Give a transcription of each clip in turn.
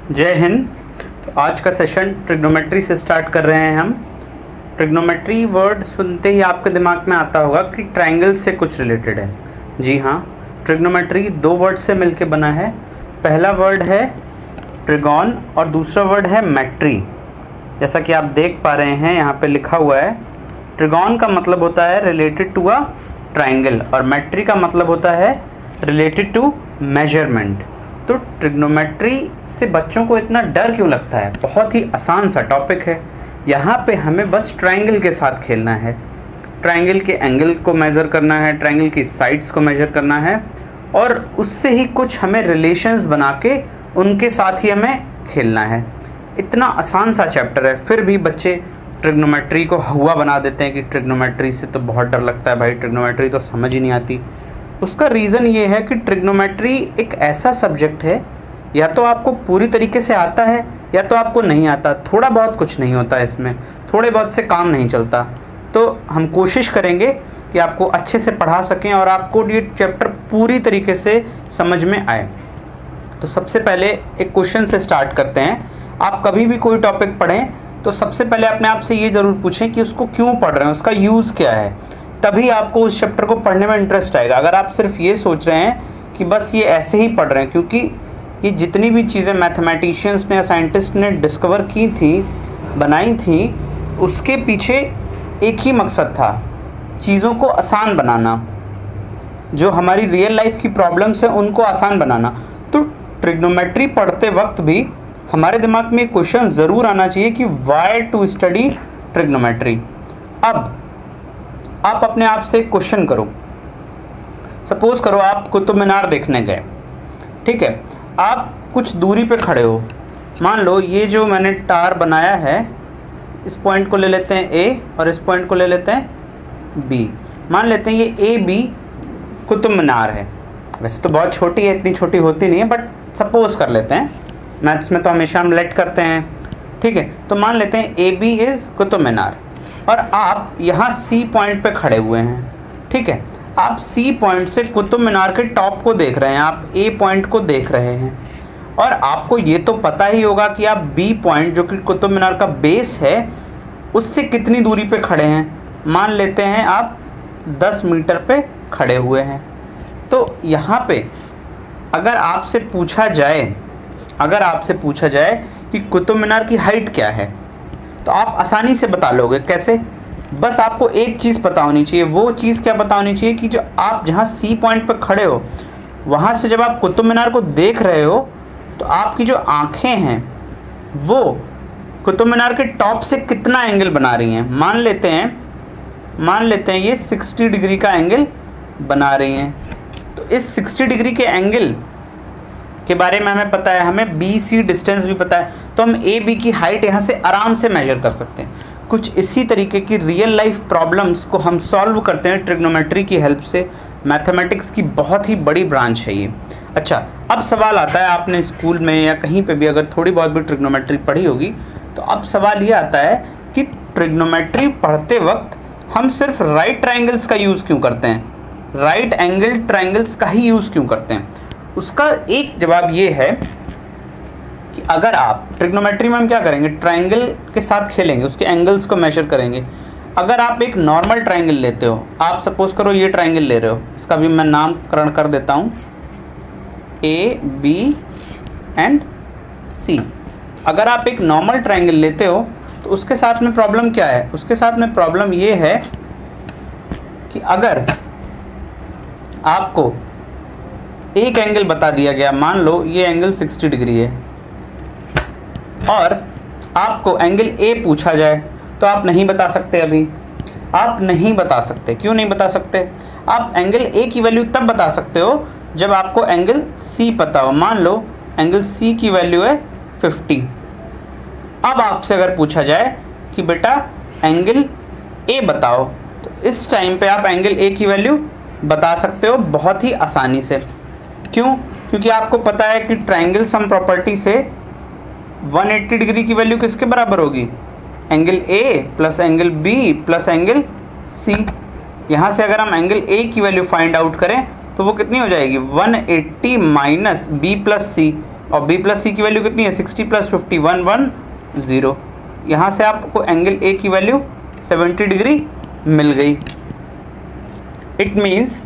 जय हिंद। तो आज का सेशन ट्रिग्नोमेट्री से स्टार्ट कर रहे हैं हम। ट्रिग्नोमेट्री वर्ड सुनते ही आपके दिमाग में आता होगा कि ट्रायंगल से कुछ रिलेटेड है। जी हाँ, ट्रिग्नोमेट्री दो वर्ड से मिलके बना है। पहला वर्ड है ट्रिगोन और दूसरा वर्ड है मेट्री। जैसा कि आप देख पा रहे हैं यहाँ पे लिखा हुआ है, ट्रिगोन का मतलब होता है रिलेटेड टू अ ट्रायंगल और मेट्री का मतलब होता है रिलेटेड टू मेजरमेंट। तो ट्रिग्नोमेट्री से बच्चों को इतना डर क्यों लगता है? बहुत ही आसान सा टॉपिक है। यहाँ पे हमें बस ट्रायंगल के साथ खेलना है, ट्रायंगल के एंगल को मेज़र करना है, ट्रायंगल की साइड्स को मेज़र करना है और उससे ही कुछ हमें रिलेशंस बना के उनके साथ ही हमें खेलना है। इतना आसान सा चैप्टर है, फिर भी बच्चे ट्रिग्नोमेट्री को हुआ बना देते हैं कि ट्रिग्नोमेट्री से तो बहुत डर लगता है भाई, ट्रिग्नोमेट्री तो समझ ही नहीं आती। उसका रीज़न ये है कि ट्रिग्नोमेट्री एक ऐसा सब्जेक्ट है, या तो आपको पूरी तरीके से आता है या तो आपको नहीं आता। थोड़ा बहुत कुछ नहीं होता इसमें, थोड़े बहुत से काम नहीं चलता। तो हम कोशिश करेंगे कि आपको अच्छे से पढ़ा सकें और आपको ये चैप्टर पूरी तरीके से समझ में आए। तो सबसे पहले एक क्वेश्चन से स्टार्ट करते हैं। आप कभी भी कोई टॉपिक पढ़ें तो सबसे पहले अपने आप से ये ज़रूर पूछें कि उसको क्यों पढ़ रहे हैं, उसका यूज़ क्या है, तभी आपको उस चैप्टर को पढ़ने में इंटरेस्ट आएगा। अगर आप सिर्फ ये सोच रहे हैं कि बस ये ऐसे ही पढ़ रहे हैं, क्योंकि ये जितनी भी चीज़ें मैथमेटिशियंस ने या साइंटिस्ट ने डिस्कवर की थी, बनाई थी, उसके पीछे एक ही मकसद था, चीज़ों को आसान बनाना, जो हमारी रियल लाइफ की प्रॉब्लम्स हैं उनको आसान बनाना। तो ट्रिग्नोमेट्री पढ़ते वक्त भी हमारे दिमाग में एक क्वेश्चन ज़रूर आना चाहिए कि वाई टू स्टडी ट्रिग्नोमेट्री। अब आप अपने आप से क्वेश्चन करो। सपोज करो आप कुतुब मीनार देखने गए, ठीक है, आप कुछ दूरी पे खड़े हो। मान लो ये जो मैंने टार बनाया है, इस पॉइंट को ले लेते हैं ए और इस पॉइंट को ले लेते हैं बी। मान लेते हैं ये ए बी कुतुब मीनार है। वैसे तो बहुत छोटी है, इतनी छोटी होती नहीं है, बट सपोज कर लेते हैं, मैथ्स में तो हमेशा हम लेट करते हैं, ठीक है। तो मान लेते हैं A B is Qutub Minar और आप यहाँ सी पॉइंट पे खड़े हुए हैं, ठीक है। आप सी पॉइंट से कुतुब मीनार के टॉप को देख रहे हैं, आप ए पॉइंट को देख रहे हैं और आपको ये तो पता ही होगा कि आप बी पॉइंट जो कि कुतुब मीनार का बेस है उससे कितनी दूरी पे खड़े हैं। मान लेते हैं आप 10 मीटर पे खड़े हुए हैं। तो यहाँ पे अगर आपसे पूछा जाए कि कुतुब मीनार की हाइट क्या है, तो आप आसानी से बता लोगे। कैसे? बस आपको एक चीज़ पता होनी चाहिए। वो चीज़ क्या पता होनी चाहिए कि जो आप जहाँ सी पॉइंट पर खड़े हो, वहाँ से जब आप कुतुब मीनार को देख रहे हो तो आपकी जो आँखें हैं वो कुतुब मीनार के टॉप से कितना एंगल बना रही हैं। मान लेते हैं ये 60 डिग्री का एंगल बना रही हैं। तो इस 60 डिग्री के एंगल के बारे में हमें पता है, हमें बी सी डिस्टेंस भी पता है, तो हम ए बी की हाइट यहाँ से आराम से मेजर कर सकते हैं। कुछ इसी तरीके की रियल लाइफ प्रॉब्लम्स को हम सॉल्व करते हैं ट्रिग्नोमेट्री की हेल्प से। मैथमेटिक्स की बहुत ही बड़ी ब्रांच है ये। अच्छा, अब सवाल आता है, आपने स्कूल में या कहीं पे भी अगर थोड़ी बहुत भी ट्रिग्नोमेट्री पढ़ी होगी, तो अब सवाल ये आता है कि ट्रिग्नोमेट्री पढ़ते वक्त हम सिर्फ राइट ट्राइंगल्स का यूज़ क्यों करते हैं, राइट एंगल ट्राइंगल्स का ही यूज़ क्यों करते हैं? उसका एक जवाब ये है कि अगर आप ट्रिग्नोमेट्री में हम क्या करेंगे, ट्रायंगल के साथ खेलेंगे, उसके एंगल्स को मेजर करेंगे। अगर आप एक नॉर्मल ट्रायंगल लेते हो, आप सपोज करो ये ट्रायंगल ले रहे हो, इसका भी मैं नामकरण कर देता हूँ ए बी एंड सी। अगर आप एक नॉर्मल ट्रायंगल लेते हो तो उसके साथ में प्रॉब्लम क्या है? उसके साथ में प्रॉब्लम ये है कि अगर आपको एक एंगल बता दिया गया, मान लो ये एंगल 60 डिग्री है और आपको एंगल ए पूछा जाए, तो आप नहीं बता सकते। अभी आप नहीं बता सकते। क्यों नहीं बता सकते? आप एंगल ए की वैल्यू तब बता सकते हो जब आपको एंगल सी पता हो। मान लो एंगल सी की वैल्यू है 50। अब आपसे अगर पूछा जाए कि बेटा एंगल ए बताओ, तो इस टाइम पे आप एंगल ए की वैल्यू बता सकते हो बहुत ही आसानी से। क्यों? क्योंकि आपको पता है कि ट्रायंगल सम प्रॉपर्टी से 180 डिग्री की वैल्यू किसके बराबर होगी? Angle A plus angle B plus angle C. यहाँ से अगर हम एंगल ए की वैल्यू फाइंड आउट करें तो वो कितनी हो जाएगी? 180 माइनस बी प्लस सी, और बी प्लस सी की वैल्यू कितनी है 60 प्लस 50 110। यहाँ से आपको एंगल ए की वैल्यू 70 डिग्री मिल गई। इट मीन्स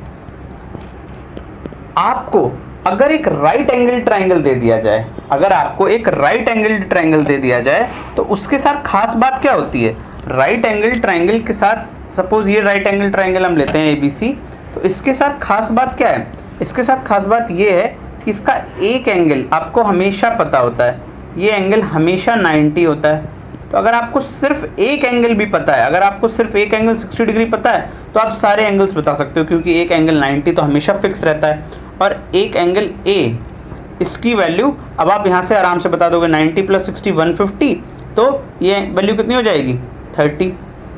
आपको अगर एक राइट एंगल ट्राइंगल दे दिया जाए, अगर आपको एक राइट एंगल ट्राइंगल दे दिया जाए तो उसके साथ खास बात क्या होती है? राइट एंगल ट्राइंगल के साथ सपोज ये राइट एंगल ट्राइंगल हम लेते हैं ABC, तो इसके साथ खास बात क्या है? इसके साथ खास बात ये है कि इसका एक एंगल आपको हमेशा पता होता है, ये एंगल हमेशा 90 होता है। तो अगर आपको सिर्फ एक एंगल भी पता है, अगर आपको सिर्फ एक एंगल 60 डिग्री पता है तो आप सारे एंगल्स बता सकते हो, क्योंकि एक एंगल 90 तो हमेशा फिक्स रहता है। और एक एंगल A, इसकी वैल्यू अब आप यहाँ से आराम से बता दोगे 90 प्लस 60 150, तो ये वैल्यू कितनी हो जाएगी 30,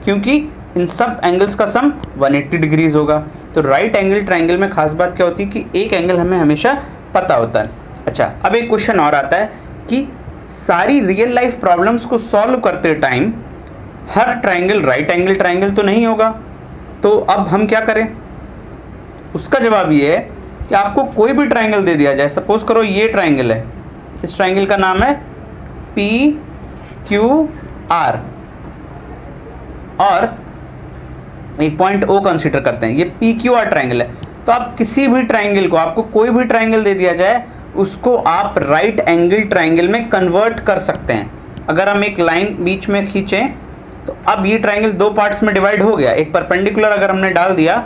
क्योंकि इन सब एंगल्स का सम 180 डिग्रीज होगा। तो राइट एंगल ट्राइंगल में खास बात क्या होती है कि एक एंगल हमें हमेशा पता होता है। अच्छा, अब एक क्वेश्चन और आता है कि सारी रियल लाइफ प्रॉब्लम्स को सॉल्व करते टाइम हर ट्राइंगल राइट एंगल ट्राइंगल तो नहीं होगा, तो अब हम क्या करें? उसका जवाब ये है कि आपको कोई भी ट्राइंगल दे दिया जाए, सपोज करो ये ट्राइंगल है, इस ट्राइंगल का नाम है PQR और एक पॉइंट O कंसीडर करते हैं, ये PQR ट्राइंगल है। तो आप किसी भी ट्राइंगल को, आपको कोई भी ट्राइंगल दे दिया जाए, उसको आप राइट एंगल ट्राइंगल में कन्वर्ट कर सकते हैं। अगर हम एक लाइन बीच में खींचें तो अब ये ट्राइंगल दो पार्ट्स में डिवाइड हो गया। एक परपेंडिकुलर अगर हमने डाल दिया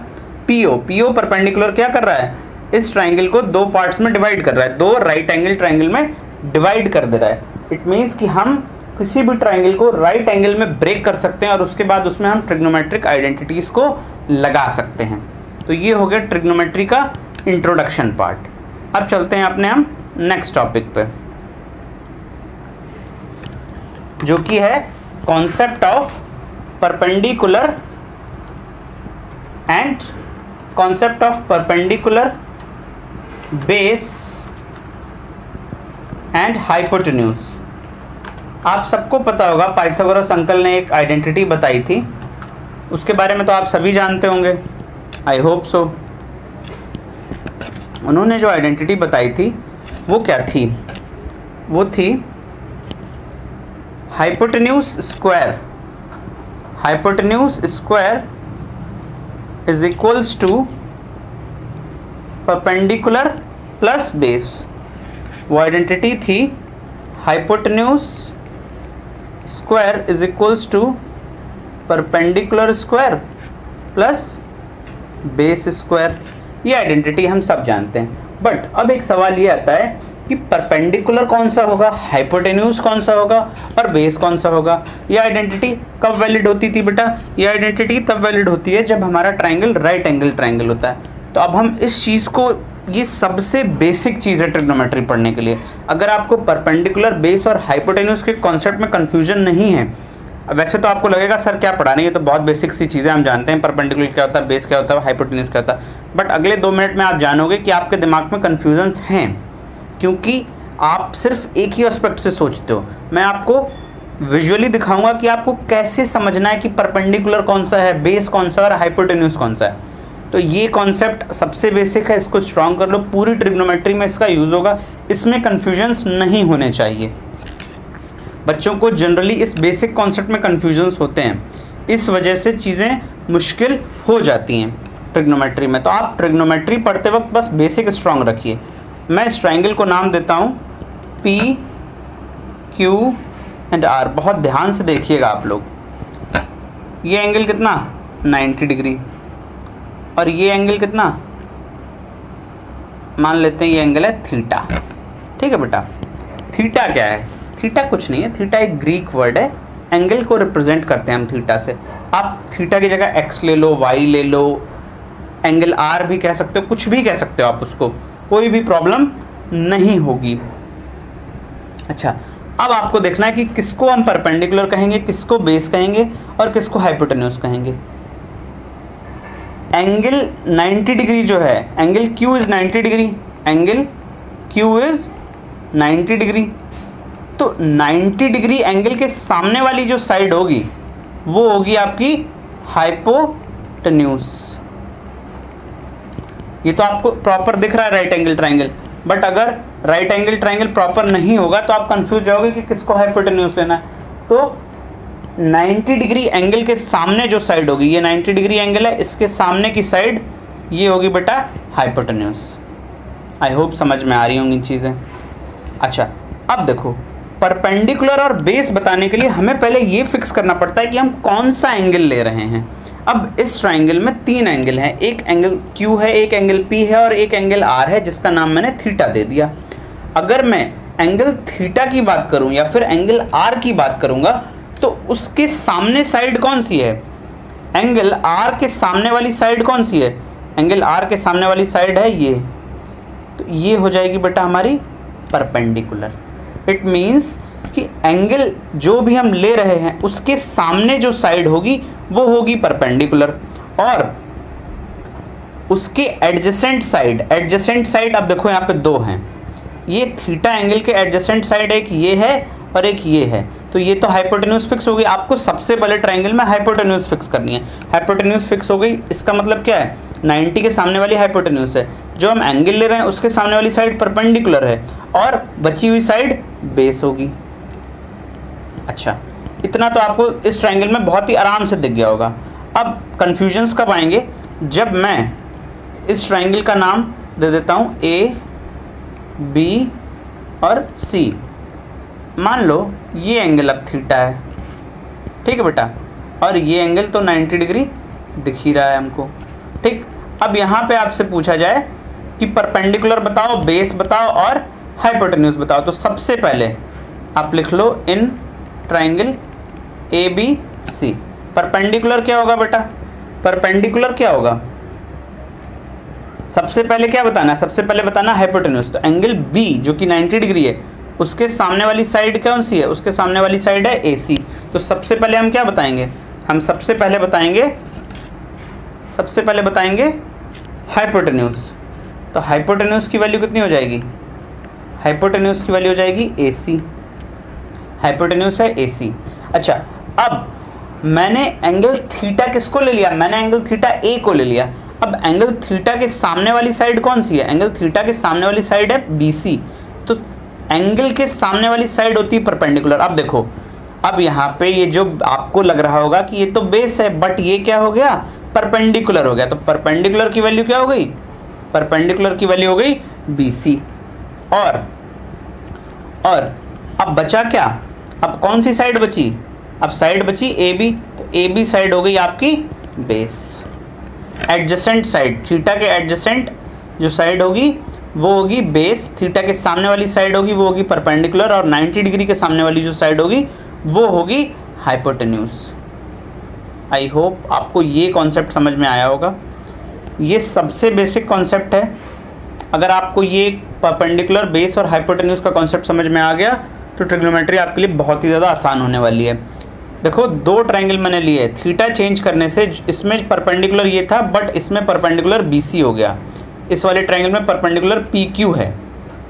PO परपेंडिकुलर क्या कर रहा है? इस ट्राइंगल को दो पार्ट्स में डिवाइड कर रहा है, दो राइट एंगल ट्राइंगल में डिवाइड कर दे रहा है। इट मीन्स कि हम किसी भी ट्राइंगल को राइट एंगल में ब्रेक कर सकते हैं और उसके बाद उसमें हम ट्रिग्नोमेट्रिक आइडेंटिटीज को लगा सकते हैं। तो ये हो गया ट्रिग्नोमेट्री का इंट्रोडक्शन पार्ट। अब चलते हैं अपने हम नेक्स्ट टॉपिक पे, जो कि है concept of perpendicular and concept of perpendicular base and hypotenuse. आप सबको पता होगा पाइथागोरस अंकल ने एक आइडेंटिटी बताई थी, उसके बारे में तो आप सभी जानते होंगे, आई होप सो। उन्होंने जो आइडेंटिटी बताई थी वो क्या थी? वो थी hypotenuse square is equals to perpendicular plus base. वो आइडेंटिटी थी hypotenuse square is equals to perpendicular square plus base square. ये आइडेंटिटी हम सब जानते हैं, बट अब एक सवाल ये आता है कि परपेंडिकुलर कौन सा होगा, हाइपोटेन्यूज कौन सा होगा और बेस कौन सा होगा। ये आइडेंटिटी कब वैलिड होती थी बेटा? ये आइडेंटिटी तब वैलिड होती है जब हमारा ट्राइंगल राइट एंगल ट्राइंगल होता है। तो अब हम इस चीज़ को, ये सबसे बेसिक चीज़ है ट्रिग्नोमेट्री पढ़ने के लिए। अगर आपको परपेंडिकुलर, बेस और हाइपोटेन्यूज के कॉन्सेप्ट में कन्फ्यूजन नहीं है, वैसे तो आपको लगेगा सर क्या पढ़ा रहे हैं, ये तो बहुत बेसिक सी चीज़ें हम जानते हैं, परपेंडिकुलर क्या होता है, बेस क्या होता है, हाइपोटेन्यूज क्या होता है। बट अगले 2 मिनट में आप जानोगे कि आपके दिमाग में कन्फ्यूजन्स हैं, क्योंकि आप सिर्फ एक ही एस्पेक्ट से सोचते हो। मैं आपको विजुअली दिखाऊंगा कि आपको कैसे समझना है कि परपेंडिकुलर कौन सा है, बेस कौन सा है और हाइपोटेन्यूज कौन सा है। तो ये कॉन्सेप्ट सबसे बेसिक है, इसको स्ट्रॉन्ग कर लो, पूरी ट्रिग्नोमेट्री में इसका यूज़ होगा, इसमें कन्फ्यूजन्स नहीं होने चाहिए। बच्चों को जनरली इस बेसिक कॉन्सेप्ट में कन्फ्यूजन्स होते हैं, इस वजह से चीज़ें मुश्किल हो जाती हैं ट्रिग्नोमेट्री में। तो आप ट्रिग्नोमेट्री पढ़ते वक्त बस बेसिक स्ट्रॉन्ग रखिए। मैं इस ट्राइंगल को नाम देता हूँ PQR। बहुत ध्यान से देखिएगा आप लोग। ये एंगल कितना? 90 डिग्री। और ये एंगल कितना? मान लेते हैं ये एंगल है थीटा। ठीक है बेटा, थीटा क्या है? थीटा कुछ नहीं है, थीटा एक ग्रीक वर्ड है, एंगल को रिप्रेजेंट करते हैं हम थीटा से। आप थीटा की जगह x ले लो, y ले लो, एंगल R भी कह सकते हो, कुछ भी कह सकते हो आप उसको, कोई भी प्रॉब्लम नहीं होगी। अच्छा, अब आपको देखना है कि किसको हम परपेंडिकुलर कहेंगे, किसको बेस कहेंगे और किसको हाइपोटेन्यूज कहेंगे। एंगल 90 डिग्री जो है, angle Q is 90 degree, angle Q is 90 degree. तो 90 डिग्री एंगल के सामने वाली जो साइड होगी वो होगी आपकी हाइपोटेन्यूज। ये तो आपको प्रॉपर दिख रहा है राइट एंगल ट्राइंगल। बट अगर राइट एंगल ट्राइंगल प्रॉपर नहीं होगा तो आप कंफ्यूज जाओगे कि किसको हाइपोटेन्यूज लेना है। तो 90 डिग्री एंगल के सामने जो साइड होगी, ये 90 डिग्री एंगल है, इसके सामने की साइड ये होगी बेटा हाइपोटेन्यूज। आई होप समझ में आ रही होंगी चीज़ें। अच्छा, अब देखो परपेंडिकुलर और बेस बताने के लिए हमें पहले ये फिक्स करना पड़ता है कि हम कौन सा एंगल ले रहे हैं। अब इस ट्राइंगल में 3 एंगल हैं, एक एंगल Q है, एक एंगल P है और एक एंगल R है, जिसका नाम मैंने थीटा दे दिया। अगर मैं एंगल थीटा की बात करूं या फिर एंगल R की बात करूंगा तो उसके सामने साइड कौन सी है? एंगल R के सामने वाली साइड कौन सी है? एंगल R के सामने वाली साइड है ये, तो ये हो जाएगी बेटा हमारी परपेंडिकुलर। इट मीन्स कि एंगल जो भी हम ले रहे हैं उसके सामने जो साइड होगी वो होगी परपेंडिकुलर, और उसके एडजेसेंट साइड अब देखो यहाँ पे 2 हैं, ये थीटा एंगल के एडजेसेंट साइड एक ये है और एक ये है, तो ये तो हाइपोटेन्यूज फिक्स हो गई। आपको सबसे पहले ट्राइंगल में हाइपोटेन्यूज फिक्स करनी है। हाइपोटेन्यूज फिक्स हो गई, इसका मतलब क्या है? 90 के सामने वाली हाइपोटेन्यूज है, जो हम एंगल ले रहे हैं उसके सामने वाली साइड परपेंडिकुलर है और बची हुई साइड बेस होगी। अच्छा, इतना तो आपको इस ट्राइंगल में बहुत ही आराम से दिख गया होगा। अब कन्फ्यूजन्स कब आएंगे? जब मैं इस ट्राइंगल का नाम दे देता हूँ A, B और C। मान लो ये एंगल अब थीटा है, ठीक है बेटा, और ये एंगल तो 90 डिग्री दिख ही रहा है हमको, ठीक। अब यहाँ पे आपसे पूछा जाए कि परपेंडिकुलर बताओ, बेस बताओ और हाइपोटेन्यूज बताओ, तो सबसे पहले आप लिख लो इन ट्राइंगल ABC। परपेंडिकुलर क्या होगा बेटा? परपेंडिकुलर क्या होगा? सबसे पहले क्या बताना है? सबसे पहले बताना हाइपोटेन्यूज। तो एंगल B जो कि 90 डिग्री है, उसके सामने वाली साइड कौन सी है? उसके सामने वाली साइड है AC। तो सबसे पहले हम क्या बताएंगे? हम सबसे पहले बताएंगे हाइपोटेन्यूज। तो हाइपोटेन्यूज की वैल्यू कितनी हो जाएगी? हाइपोटेन्यूज की वैल्यू हो जाएगी AC। हाइपोटेन्यूज है AC। अच्छा, अब मैंने एंगल थीटा किसको ले लिया? मैंने एंगल थीटा A को ले लिया। अब एंगल थीटा के सामने वाली साइड कौन सी है? एंगल थीटा के सामने वाली साइड है BC। तो एंगल के सामने वाली साइड होती है परपेंडिकुलर। अब देखो, अब यहाँ पे ये जो आपको लग रहा होगा कि ये तो बेस है, बट ये क्या हो गया? परपेंडिकुलर हो गया। तो परपेंडिकुलर की वैल्यू क्या हो गई? परपेंडिकुलर की वैल्यू हो गई BC। और अब बचा क्या? अब कौन सी साइड बची? अब साइड बची AB। तो AB साइड हो गई आपकी बेस। एडजेसेंट साइड, थीटा के एडजेसेंट जो साइड होगी वो होगी बेस, थीटा के सामने वाली साइड होगी वो होगी परपेंडिकुलर, और 90 डिग्री के सामने वाली जो साइड होगी वो होगी हाइपोटेन्यूज। आई होप आपको ये कॉन्सेप्ट समझ में आया होगा। ये सबसे बेसिक कॉन्सेप्ट है। अगर आपको ये परपेंडिकुलर, बेस और हाइपोटेन्यूज का कॉन्सेप्ट समझ में आ गया तो ट्रिग्नोमेट्री आपके लिए बहुत ही ज़्यादा आसान होने वाली है। देखो, 2 ट्राइंगल मैंने लिए, थीटा चेंज करने से इसमें परपेंडिकुलर ये था, बट इसमें परपेंडिकुलर BC हो गया। इस वाले ट्राइंगल में परपेंडिकुलर PQ है,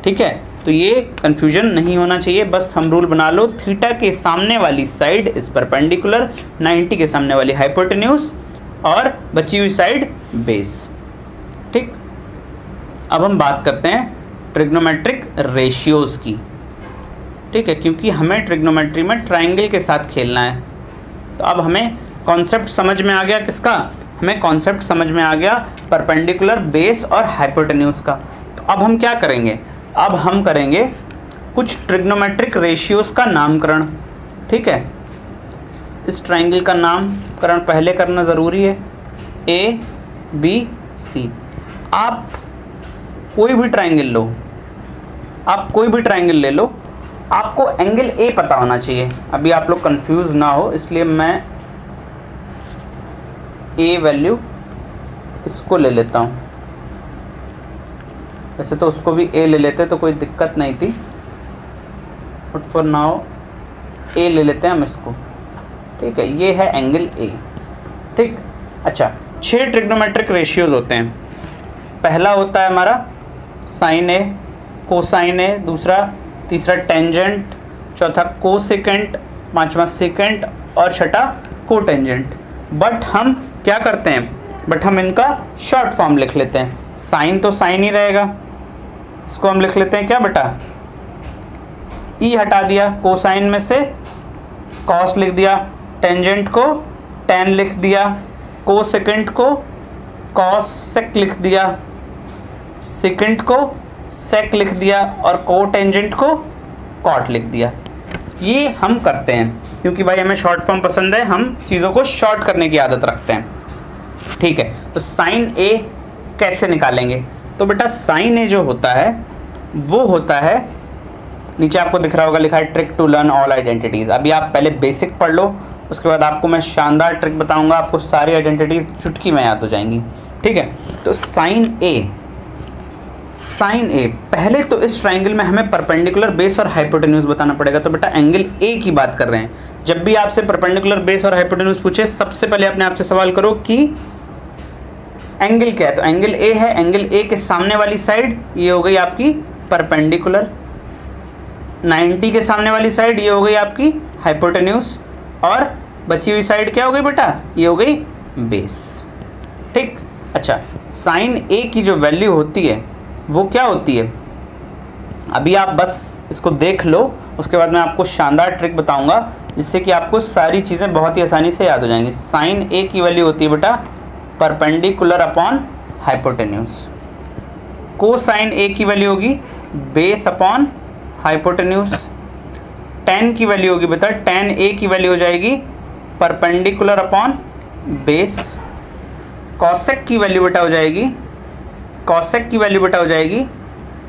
ठीक है। तो ये कन्फ्यूजन नहीं होना चाहिए, बस हम रूल बना लो, थीटा के सामने वाली साइड इस परपेंडिकुलर, 90 के सामने वाली हाइपोटेन्यूज और बची हुई साइड बेस, ठीक। अब हम बात करते हैं ट्रिग्नोमेट्रिक रेशियोज की, ठीक है, क्योंकि हमें ट्रिग्नोमेट्री में ट्राइंगल के साथ खेलना है। तो अब हमें कॉन्सेप्ट समझ में आ गया किसका? हमें कॉन्सेप्ट समझ में आ गया परपेंडिकुलर, बेस और हाइपोटेन्यूज का। तो अब हम क्या करेंगे? अब हम करेंगे कुछ ट्रिग्नोमेट्रिक रेशियोज का नामकरण, ठीक है। इस ट्राइंगल का नामकरण पहले करना ज़रूरी है। ABC। आप कोई भी ट्राइंगल लो, आप कोई भी ट्राइंगल ले लो, आपको एंगल A पता होना चाहिए। अभी आप लोग कंफ्यूज ना हो, इसलिए मैं A वैल्यू इसको ले लेता हूँ। वैसे तो उसको भी A ले लेते तो कोई दिक्कत नहीं थी, बट फॉर नाउ A ले लेते हैं हम इसको, ठीक है। ये है एंगल A, ठीक। अच्छा, 6 ट्रिग्नोमेट्रिक रेशियोज होते हैं। पहला होता है हमारा साइन A, कोसाइन A, दूसरा तीसरा टेंजेंट, चौथा कोसेकेंट, पांचवा सेकेंट और छठा कोटेंजेंट। बट हम क्या करते हैं? बट हम इनका शॉर्ट फॉर्म लिख लेते हैं। साइन तो साइन ही रहेगा, इसको हम लिख लेते हैं क्या बेटा, ई हटा दिया, कोसाइन में से कॉस लिख दिया, टेंजेंट को टेन लिख दिया, कोसेकेंट को कॉस सेक लिख दिया, सेकेंट को सेक लिख दिया और कोटेंजेंट को कॉट लिख दिया। ये हम करते हैं क्योंकि भाई हमें शॉर्ट फॉर्म पसंद है, हम चीज़ों को शॉर्ट करने की आदत रखते हैं। ठीक है, तो साइन ए कैसे निकालेंगे? तो बेटा साइन ए जो होता है वो होता है, नीचे आपको दिख रहा होगा लिखा है trick to learn all identities. अभी आप पहले बेसिक पढ़ लो, उसके बाद आपको मैं शानदार ट्रिक बताऊंगा, आपको सारी आइडेंटिटीज़ चुटकी में याद हो जाएंगी। ठीक है, तो साइन ए पहले तो इस ट्राइंगल में हमें परपेंडिकुलर बेस और हाइपोटेन्यूज बताना पड़ेगा। तो बेटा एंगल ए की बात कर रहे हैं, जब भी आपसे परपेंडिकुलर बेस और हाइपोटेन्यूज पूछे सबसे पहले अपने आप से सवाल करो कि एंगल क्या है। तो एंगल ए है, एंगल ए के सामने वाली साइड ये हो गई आपकी परपेंडिकुलर, 90 के सामने वाली साइड ये हो गई आपकी हाइपोटेन्यूज, और बची हुई साइड क्या हो गई बेटा, ये हो गई बेस। ठीक, अच्छा साइन ए की जो वैल्यू होती है वो क्या होती है, अभी आप बस इसको देख लो, उसके बाद मैं आपको शानदार ट्रिक बताऊंगा जिससे कि आपको सारी चीज़ें बहुत ही आसानी से याद हो जाएंगी। साइन ए की वैल्यू होती है बेटा परपेंडिकुलर अपॉन हाइपोटेन्यूज, कोसाइन ए की वैल्यू होगी बेस अपॉन हाइपोटेन्यूज, टेन की वैल्यू होगी बेटा, टेन ए की वैल्यू हो जाएगी परपेंडिकुलर अपॉन बेस, कॉसेक की वैल्यू बेटा हो जाएगी, कॉसेक की वैल्यू बेटा हो जाएगी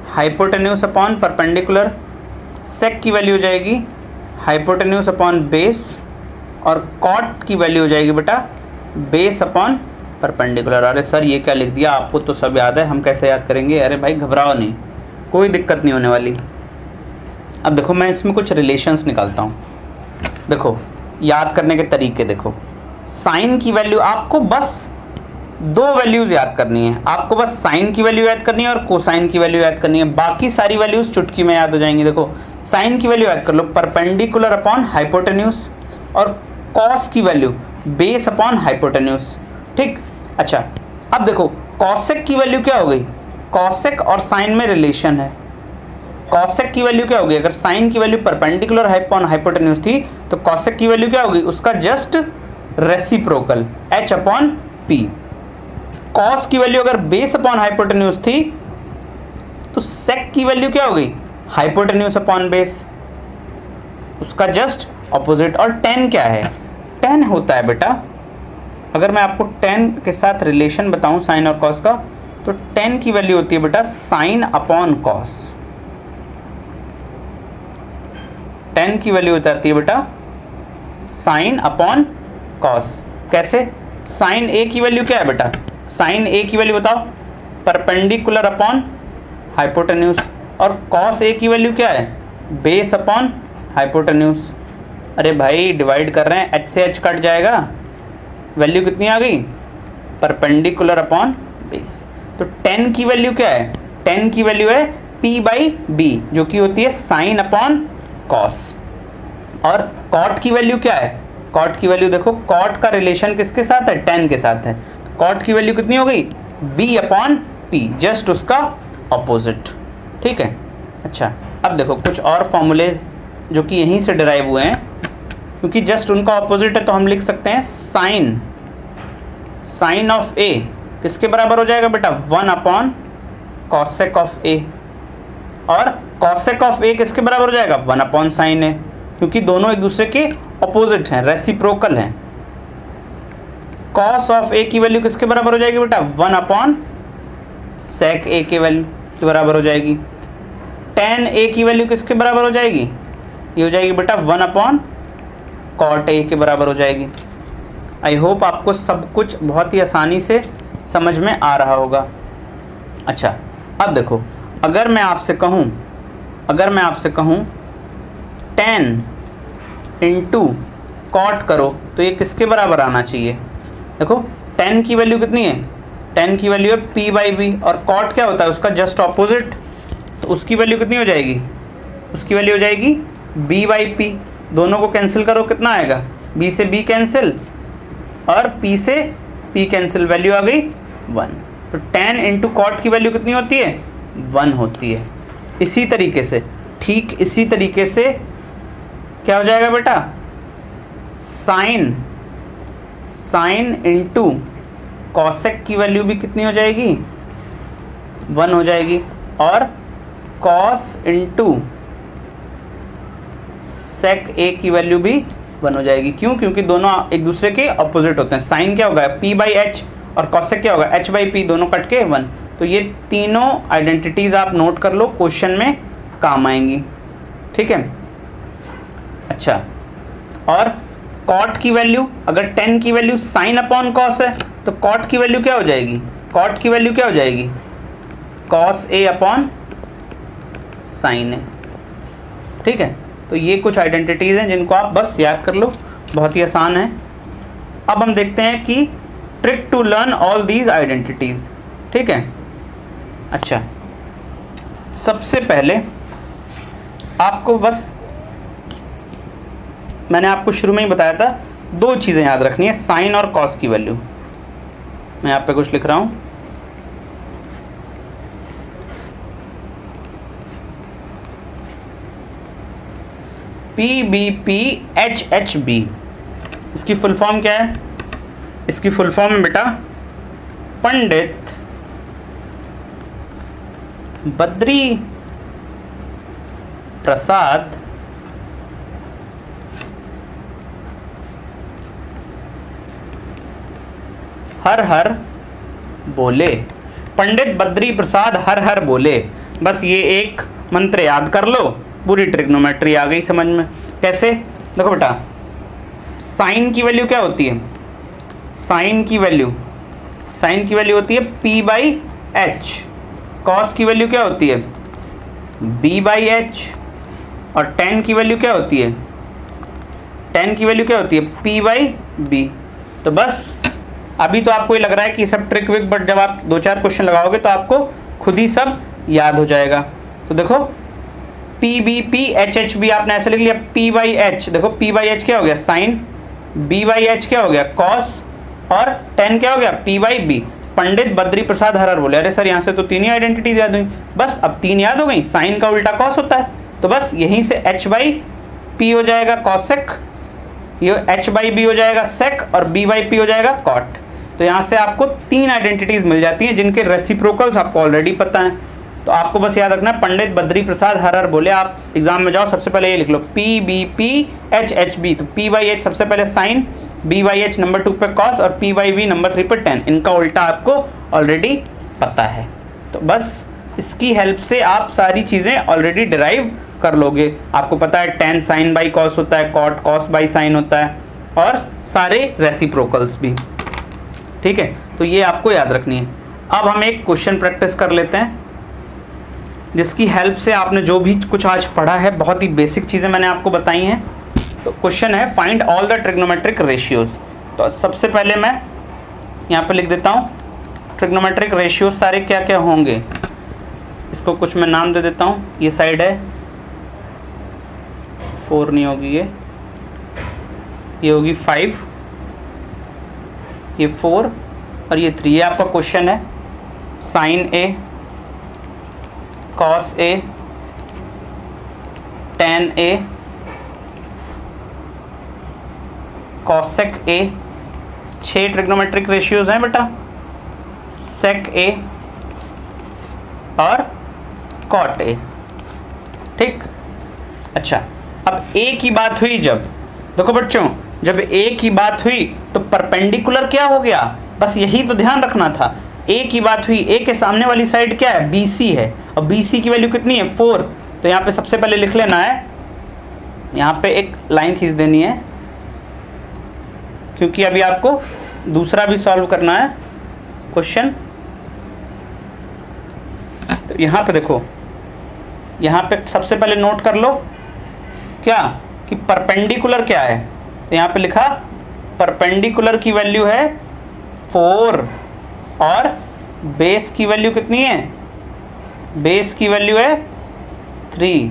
हाइपोटेन्यूज अपॉन परपेंडिकुलर, सेक की वैल्यू हो जाएगी हाइपोटेन्यूज अपॉन बेस, और कॉट की वैल्यू हो जाएगी बेटा बेस अपॉन परपेंडिकुलर। अरे सर ये क्या लिख दिया, आपको तो सब याद है, हम कैसे याद करेंगे? अरे भाई घबराओ नहीं, कोई दिक्कत नहीं होने वाली। अब देखो मैं इसमें कुछ रिलेशंस निकालता हूँ, देखो याद करने के तरीके देखो। साइन की वैल्यू आपको बस दो वैल्यूज़ याद करनी है, आपको बस साइन की वैल्यू याद करनी है और कोसाइन की वैल्यू याद करनी है, बाकी सारी वैल्यूज़ चुटकी में याद हो जाएंगी। देखो साइन की वैल्यू याद कर लो परपेंडिकुलर अपॉन हाइपोटेन्यूज, और कॉस की वैल्यू बेस अपॉन हाइपोटेन्यूज। ठीक, अच्छा अब देखो कॉसेक की वैल्यू क्या हो गई, कॉसेक और साइन में रिलेशन है, कॉसेक की वैल्यू क्या होगी, अगर साइन की वैल्यू परपेंडिकुलर अपॉन हाइपोटेन्यूज थी तो कॉसेक की वैल्यू क्या होगी, उसका just reciprocal h upon P. Cos की वैल्यू अगर बेस अपॉन हाइपोटेन्यूज थी तो सेक की वैल्यू क्या हो गई, हाइपोटेन्यूज अपॉन बेस, उसका जस्ट ऑपोजिट। और टेन क्या है, टेन होता है बेटा, अगर मैं आपको टेन के साथ रिलेशन बताऊं साइन और कॉस का, तो टेन की वैल्यू होती है बेटा साइन अपॉन कॉस, टेन की वैल्यू हो जाती है बेटा साइन अपॉन कॉस। कैसे, साइन ए की वैल्यू क्या है बेटा, साइन ए की वैल्यू बताओ परपेंडिकुलर अपॉन हाइपोटेन्यूज, और कॉस ए की वैल्यू क्या है, बेस अपॉन हाइपोटेन्यूज। अरे भाई डिवाइड कर रहे हैं, h से h कट जाएगा, वैल्यू कितनी आ गई, परपेंडिकुलर अपॉन बेस। तो 10 की वैल्यू क्या है, 10 की वैल्यू है p/b जो कि होती है साइन अपॉन कॉस, और कॉट की वैल्यू क्या है, कॉट की वैल्यू देखो, कॉट का रिलेशन किसके साथ है, 10 के साथ है, तो कॉट की वैल्यू कितनी हो गई, b अपॉन p, जस्ट उसका ऑपोजिट। ठीक है, अच्छा अब देखो कुछ और फॉर्मूलेज जो कि यहीं से डिराइव हुए हैं, क्योंकि जस्ट उनका ऑपोजिट है तो हम लिख सकते हैं साइन ऑफ ए किसके बराबर हो जाएगा बेटा, 1 अपॉन कॉसेक ऑफ ए, और कॉसेक ऑफ ए किसके बराबर हो जाएगा, 1 अपॉन साइन ए, क्योंकि दोनों एक दूसरे के ऑपोजिट हैं, रेसिप्रोकल हैं। कॉस ऑफ ए की वैल्यू किसके बराबर हो जाएगी बेटा, 1 अपॉन सेक ए के वैल्यू के बराबर हो जाएगी। टेन ए की वैल्यू किसके बराबर हो जाएगी, ये हो जाएगी बेटा 1 अपॉन कॉट ए के बराबर हो जाएगी। आई होप आपको सब कुछ बहुत ही आसानी से समझ में आ रहा होगा। अच्छा अब देखो, अगर मैं आपसे कहूँ 10 इंटू कॉट करो तो ये किसके बराबर आना चाहिए, देखो 10 की वैल्यू कितनी है, 10 की वैल्यू है p/b, और कॉट क्या होता है उसका जस्ट ऑपोजिट, तो उसकी वैल्यू कितनी हो जाएगी, उसकी वैल्यू हो जाएगी b/p। दोनों को कैंसिल करो, कितना आएगा, b से b कैंसिल और p से p कैंसिल, वैल्यू आ गई 1। तो 10 इंटू कॉट की वैल्यू कितनी होती है, 1 होती है। इसी तरीके से, ठीक इसी तरीके से क्या हो जाएगा बेटा, साइन इंटू कॉसेक की वैल्यू भी कितनी हो जाएगी, 1 हो जाएगी, और कॉस इंटू सेक ए की वैल्यू भी 1 हो जाएगी। क्यों? क्योंकि दोनों एक दूसरे के अपोजिट होते हैं। साइन क्या होगा, p/h, और कॉसेक क्या होगा, h/p, दोनों कट के 1। तो ये तीनों आइडेंटिटीज आप नोट कर लो, क्वेश्चन में काम आएंगी। ठीक है, अच्छा, और कॉट की वैल्यू, अगर tan की वैल्यू साइन अपॉन कॉस है तो कॉट की वैल्यू क्या हो जाएगी, कॉट की वैल्यू क्या हो जाएगी, कॉस ए अपॉन साइन ए। ठीक है, तो ये कुछ आइडेंटिटीज हैं जिनको आप बस याद कर लो, बहुत ही आसान है। अब हम देखते हैं कि trick to learn all these identities. ठीक है, अच्छा, सबसे पहले आपको बस, मैंने आपको शुरू में ही बताया था, 2 चीज़ें याद रखनी है, साइन और कॉस की वैल्यू। मैं यहाँ पे कुछ लिख रहा हूँ, PBPHHB, इसकी फुल फॉर्म क्या है, इसकी फुल फॉर्म है बेटा पंडित बद्री प्रसाद हर हर बोले। पंडित बद्री प्रसाद हर हर बोले, बस ये एक मंत्र याद कर लो, पूरी ट्रिग्नोमेट्री आ गई समझ में। कैसे, देखो बेटा, साइन की वैल्यू क्या होती है, साइन की वैल्यू होती है p/h, कॉस की वैल्यू क्या होती है b/h, और tan की वैल्यू क्या होती है, tan की वैल्यू क्या होती है p/b। तो बस अभी तो आपको ये लग रहा है कि सब ट्रिक विक, बट जब आप 2-4 क्वेश्चन लगाओगे तो आपको खुद ही सब याद हो जाएगा। तो देखो PBPHHB आपने ऐसे लिख लिया, p/h, देखो p/h क्या हो गया साइन, b/h क्या हो गया कॉस, और tan क्या हो गया p/b। पंडित बद्री प्रसाद हर हर बोले, अरे सर यहाँ से तो 3 ही आइडेंटिटीज याद हुई। बस अब 3 याद हो गई, साइन का उल्टा कॉस होता है, तो बस यहीं से h/p हो जाएगा कॉसेक, ये h/b हो जाएगा सेक, और b/p हो जाएगा कॉट। तो यहाँ से आपको 3 आइडेंटिटीज मिल जाती हैं जिनके रेसिप्रोकल्स आपको ऑलरेडी पता हैं। तो आपको बस याद रखना है पंडित बद्री प्रसाद हर हर बोले। आप एग्जाम में जाओ, सबसे पहले ये लिख लो PBPHHB, तो p/h सबसे पहले साइन, b/h नंबर 2 पे कॉस, और p/b नंबर 3 पे tan। इनका उल्टा आपको ऑलरेडी पता है, तो बस इसकी हेल्प से आप सारी चीज़ें ऑलरेडी डिराइव कर लोगे। आपको पता है tan साइन बाई कॉस होता है, कॉट कॉस बाई साइन होता है, और सारे रेसिप्रोकल्स भी। ठीक है, तो ये आपको याद रखनी है। अब हम एक क्वेश्चन प्रैक्टिस कर लेते हैं, जिसकी हेल्प से आपने जो भी कुछ आज पढ़ा है, बहुत ही बेसिक चीज़ें मैंने आपको बताई हैं। तो क्वेश्चन है find all the trigonometric ratios. तो सबसे पहले मैं यहाँ पे लिख देता हूँ ट्रिग्नोमेट्रिक रेशियोज सारे क्या क्या होंगे। इसको कुछ मैं नाम दे देता हूँ। ये साइड है 4 नहीं होगी, ये होगी 5, ये 4 और ये 3। ये आपका क्वेश्चन है sine A, cos A, tan A, cosec A. 6 trigonometric ratios हैं बेटा, सेक ए और कॉट ए। ठीक, अच्छा, अब ए की बात हुई जब, देखो बच्चों, जब ए की बात हुई तो परपेंडिकुलर क्या हो गया, बस यही तो ध्यान रखना था। ए की बात हुई, ए के सामने वाली साइड क्या है, BC है, और BC की वैल्यू कितनी है 4। तो यहाँ पे सबसे पहले लिख लेना है, यहाँ पे एक लाइन खींच देनी है, क्योंकि अभी आपको दूसरा भी सॉल्व करना है क्वेश्चन। तो यहाँ पे देखो, यहाँ पे सबसे पहले नोट कर लो क्या कि परपेंडिकुलर क्या है। तो यहाँ पे लिखा परपेंडिकुलर की वैल्यू है 4 और बेस की वैल्यू कितनी है, बेस की वैल्यू है 3।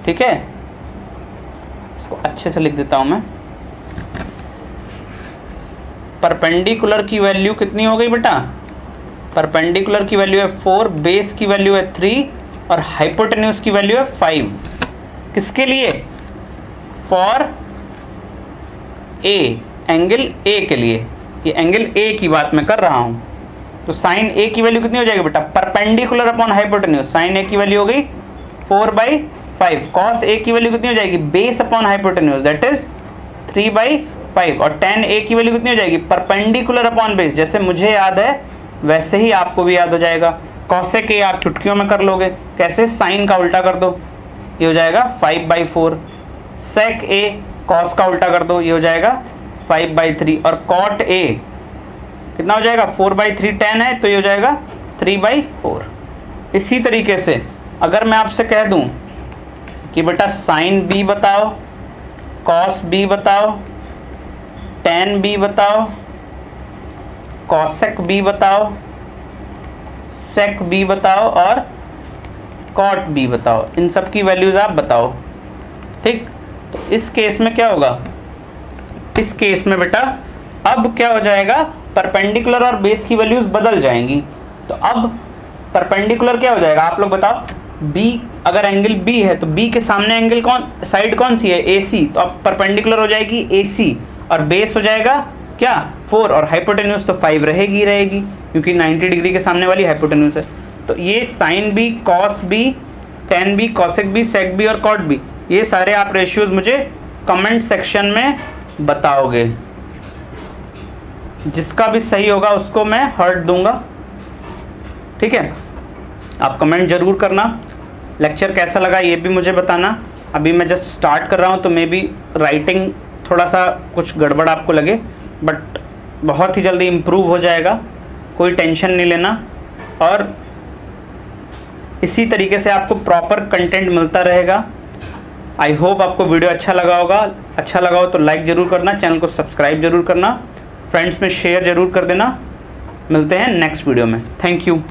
ठीक है, इसको अच्छे से लिख देता हूं मैं। परपेंडिकुलर की वैल्यू कितनी हो गई बेटा, परपेंडिकुलर की वैल्यू है 4, बेस की वैल्यू है 3 और हाइपोटेन्यूज की वैल्यू है 5। किसके लिए? फॉर ए, एंगल ए के लिए। ये एंगल ए की बात मैं कर रहा हूँ। तो साइन ए की वैल्यू कितनी हो जाएगी बेटा? परपेंडिकुलर अपॉन हाइपोटेन्यूज, साइन ए की वैल्यू हो गई 4/5। कॉस ए की वैल्यू कितनी हो जाएगी? Base upon hypotenuse, that is 3/5। और tan ए की वैल्यू कितनी हो जाएगी? Perpendicular upon base. जैसे मुझे याद है वैसे ही आपको भी याद हो जाएगा। कॉसेक ए आप चुटकियों में कर लोगे, कैसे? साइन का उल्टा कर दो, ये हो जाएगा 5/4। सेक ए कॉस का उल्टा कर दो, ये हो जाएगा 5/3। और कॉट ए कितना हो जाएगा? 4/3 tan है तो ये हो जाएगा 3/4। इसी तरीके से अगर मैं आपसे कह दूं कि बेटा साइन बी बताओ, कॉस बी बताओ, tan बी बताओ, कॉसेक बी बताओ, सेक बी बताओ और कॉट बी बताओ, इन सब की वैल्यूज आप बताओ। ठीक, तो इस केस में क्या होगा? इस केस में बेटा अब क्या हो जाएगा? परपेंडिकुलर और बेस की वैल्यूज बदल जाएंगी। तो अब परपेंडिकुलर क्या हो जाएगा? आप लोग बताओ। बी, अगर एंगल बी है तो बी के सामने एंगल साइड कौन सी है? AC। तो अब परपेंडिकुलर हो जाएगी AC और बेस हो जाएगा क्या? 4 और हाइपोटेन्यूज तो 5 रहेगी क्योंकि 90 डिग्री के सामने वाली हाइपोटेन्यूज है। तो ये sine B, cos B, tan B, cosec B, sec B और कॉट बी, ये सारे आप रेशियोज मुझे कमेंट सेक्शन में बताओगे। जिसका भी सही होगा उसको मैं हार्ट दूंगा। ठीक है, आप कमेंट जरूर करना। लेक्चर कैसा लगा ये भी मुझे बताना। अभी मैं जस्ट स्टार्ट कर रहा हूँ तो मे बी राइटिंग थोड़ा सा कुछ गड़बड़ आपको लगे, बट बहुत ही जल्दी इम्प्रूव हो जाएगा, कोई टेंशन नहीं लेना। और इसी तरीके से आपको प्रॉपर कंटेंट मिलता रहेगा। आई होप आपको वीडियो अच्छा लगा होगा। अच्छा लगा हो तो लाइक ज़रूर करना, चैनल को सब्सक्राइब जरूर करना, फ्रेंड्स में शेयर ज़रूर कर देना। मिलते हैं नेक्स्ट वीडियो में। Thank you.